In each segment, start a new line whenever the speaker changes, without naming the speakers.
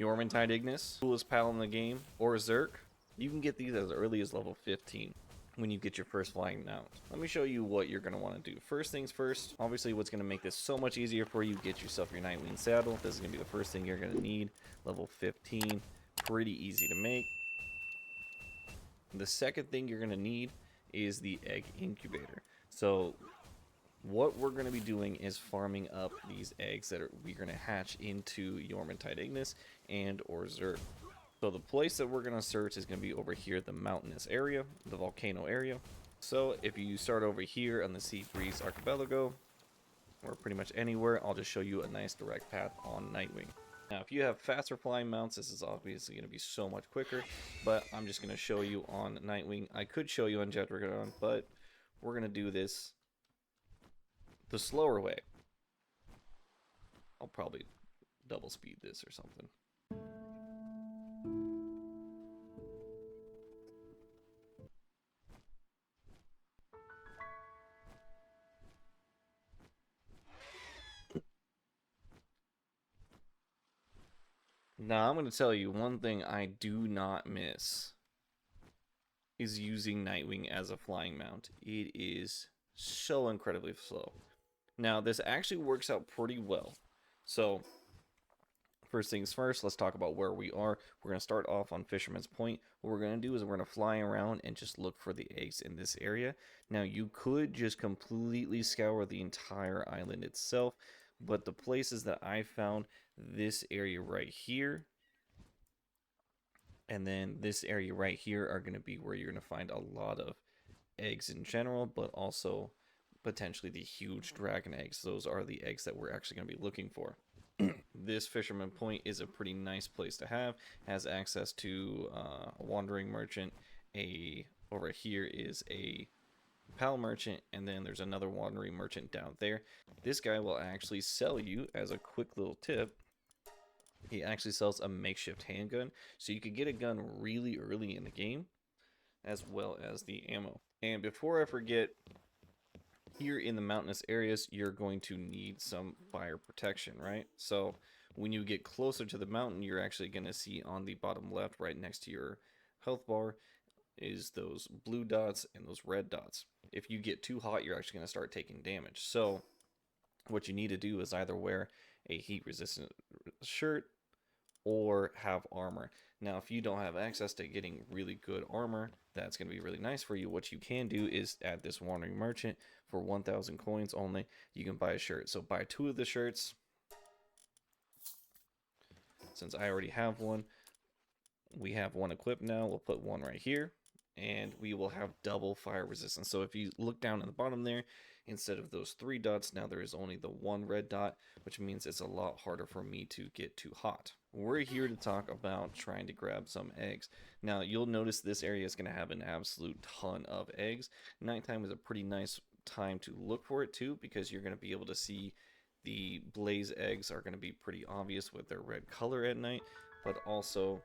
Jormuntide Ignis, coolest pal in the game, Orserk. You can get these as early as level 15 when you get your first flying mount. Let me show you what you're going to want to do. First things first, obviously what's going to make this so much easier for you, get yourself your Nightwing saddle. This is going to be the first thing you're going to need. Level 15, pretty easy to make. The second thing you're going to need is the egg incubator. So what we're going to be doing is farming up these eggs that we're going to hatch into Jormuntide Ignis and Orserk. So the place that we're going to search is going to be over here, the mountainous area, the volcano area. So if you start over here on the Sea Breeze Archipelago, or pretty much anywhere, I'll just show you a nice direct path on Nightwing. Now, if you have faster flying mounts, this is obviously going to be so much quicker, but I'm just going to show you on Nightwing. I could show you on Jetdragon, but we're going to do this the slower way. I'll probably double speed this or something. Now, I'm going to tell you one thing I do not miss is using Nightwing as a flying mount. It is so incredibly slow. Now, this actually works out pretty well. So, first things first, let's talk about where we are. We're going to start off on Fisherman's Point. What we're going to do is we're going to fly around and just look for the eggs in this area. Now, you could just completely scour the entire island itself, but the places that I found, this area right here, and then this area right here are going to be where you're going to find a lot of eggs in general, but also potentially the huge dragon eggs. Those are the eggs that we're actually going to be looking for. This Fisherman Point is a pretty nice place to have. Has access to a wandering merchant. Over here is a pal merchant, and then there's another wandering merchant down there. This guy will actually sell you, as a quick little tip, he actually sells a makeshift handgun, so you can get a gun really early in the game, as well as the ammo. And before I forget, here in the mountainous areas, you're going to need some fire protection, right? So when you get closer to the mountain, you're actually going to see on the bottom left, right next to your health bar, is those blue dots and those red dots. If you get too hot, you're actually going to start taking damage. So what you need to do is either wear a heat resistant shirt or have armor. Now, if you don't have access to getting really good armor, that's going to be really nice for you. What you can do is add this wandering merchant for 1,000 coins only. You can buy a shirt. So buy 2 of the shirts. Since I already have one, we have one equipped now. We'll put one right here, and we will have double fire resistance. So if you look down at the bottom there, instead of those 3 dots, now there is only the 1 red dot, which means it's a lot harder for me to get too hot. We're here to talk about trying to grab some eggs. Now, you'll notice this area is going to have an absolute ton of eggs. Nighttime is a pretty nice time to look for it too, because you're going to be able to see the blaze eggs are going to be pretty obvious with their red color at night, but also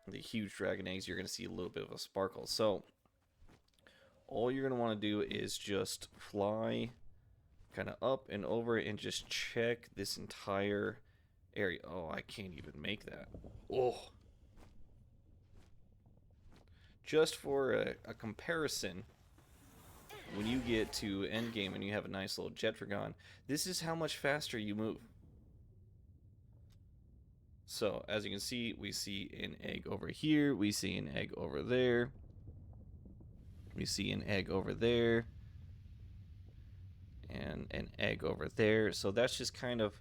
the huge dragon eggs, you're going to see a little bit of a sparkle. So all you're going to want to do is just fly kind of up and over and just check this entire area. Oh, I can't even make that. Oh. Just for a comparison, when you get to endgame and you have a nice little Jetdragon, this is how much faster you move. So, as you can see, we see an egg over here, we see an egg over there, we see an egg over there, and an egg over there. So that's just kind of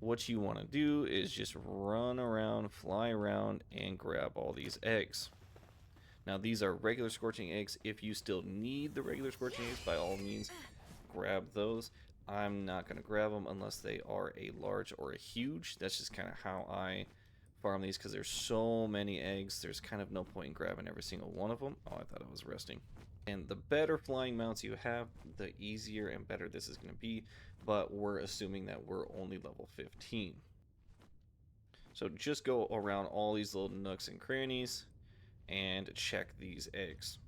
what you want to do, is just run around, fly around, and grab all these eggs. Now, these are regular scorching eggs. If you still need the regular scorching eggs, by all means, grab those. I'm not going to grab them unless they are a large or a huge. That's just kind of how I farm these, because there's so many eggs. There's kind of no point in grabbing every single one of them. Oh, I thought I was resting. And the better flying mounts you have, the easier and better this is going to be. But we're assuming that we're only level 15. So just go around all these little nooks and crannies and check these eggs.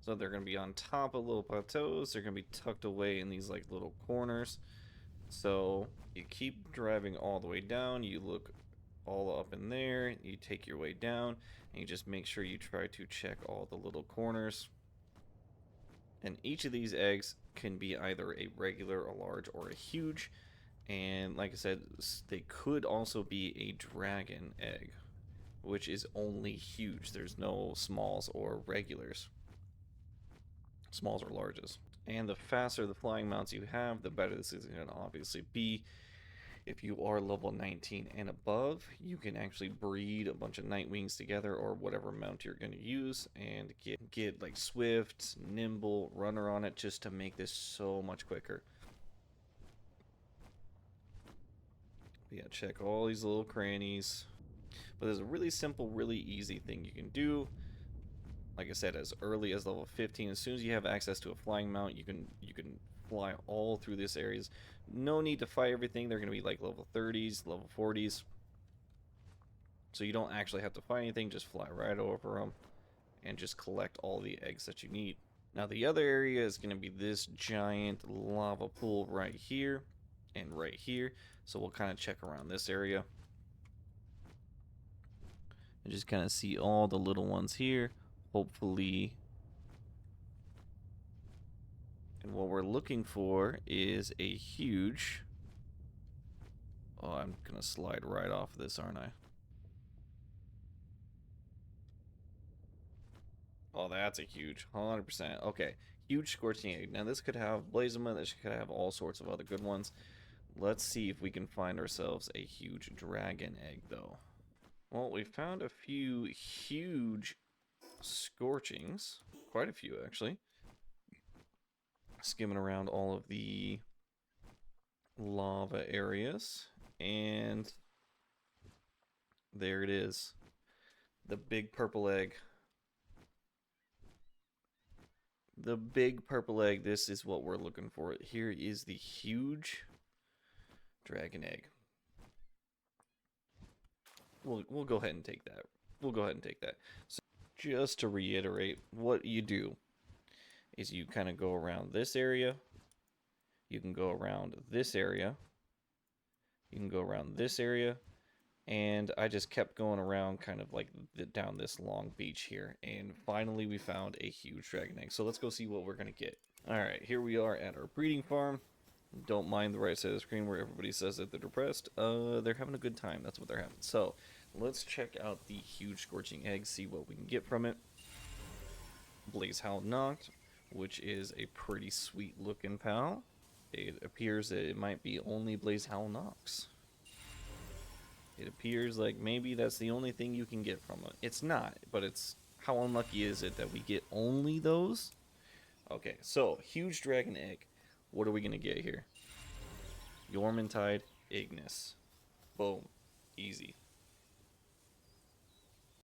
So they're going to be on top of little plateaus. They're going to be tucked away in these like little corners. So You keep driving all the way down, you look all up in there, you take your way down, and you just make sure you try to check all the little corners. And each of these eggs can be either a regular, a large, or a huge. And like I said, they could also be a dragon egg, which is only huge. There's no smalls or regulars. Smalls or larges. And the faster the flying mounts you have, the better this is going to obviously be. If you are level 19 and above, you can actually breed a bunch of Nightwings together or whatever mount you're going to use and get like Swift, Nimble, Runner on it just to make this so much quicker. But yeah, check all these little crannies. But there's a really simple, really easy thing you can do. Like I said, as early as level 15, as soon as you have access to a flying mount, you can fly all through this areas. No need to fight everything. They're going to be like level 30s, level 40s. So you don't actually have to fight anything. Just fly right over them and just collect all the eggs that you need. Now the other area is going to be this giant lava pool right here and right here. So we'll kind of check around this area and just kind of see all the little ones here. Hopefully. And what we're looking for is a huge... Oh, I'm going to slide right off this, aren't I? Oh, that's a huge 100%. Okay, huge scorching egg. Now this could have Blazement. This could have all sorts of other good ones. Let's see if we can find ourselves a huge dragon egg, though. Well, we found a few huge scorchings. Quite a few, actually. Skimming around all of the lava areas. And there it is. The big purple egg. The big purple egg, this is what we're looking for. Here is the huge dragon egg. We'll go ahead and take that. We'll go ahead and take that. So just to reiterate, what you do is you kind of go around this area. You can go around this area. You can go around this area. And I just kept going around kind of like down this long beach here. And finally we found a huge dragon egg. So let's go see what we're going to get. Alright, here we are at our breeding farm. Don't mind the right side of the screen where everybody says that they're depressed. They're having a good time. That's what they're having. So let's check out the huge scorching egg, see what we can get from it. Blaze Howl Noct, which is a pretty sweet looking pal. It appears that it might be only Blaze Howl Nocts. It appears like maybe that's the only thing you can get from it. It's not, but it's how unlucky is it that we get only those? Okay, so huge dragon egg. What are we gonna get here? Jormuntide Ignis. Boom. Easy.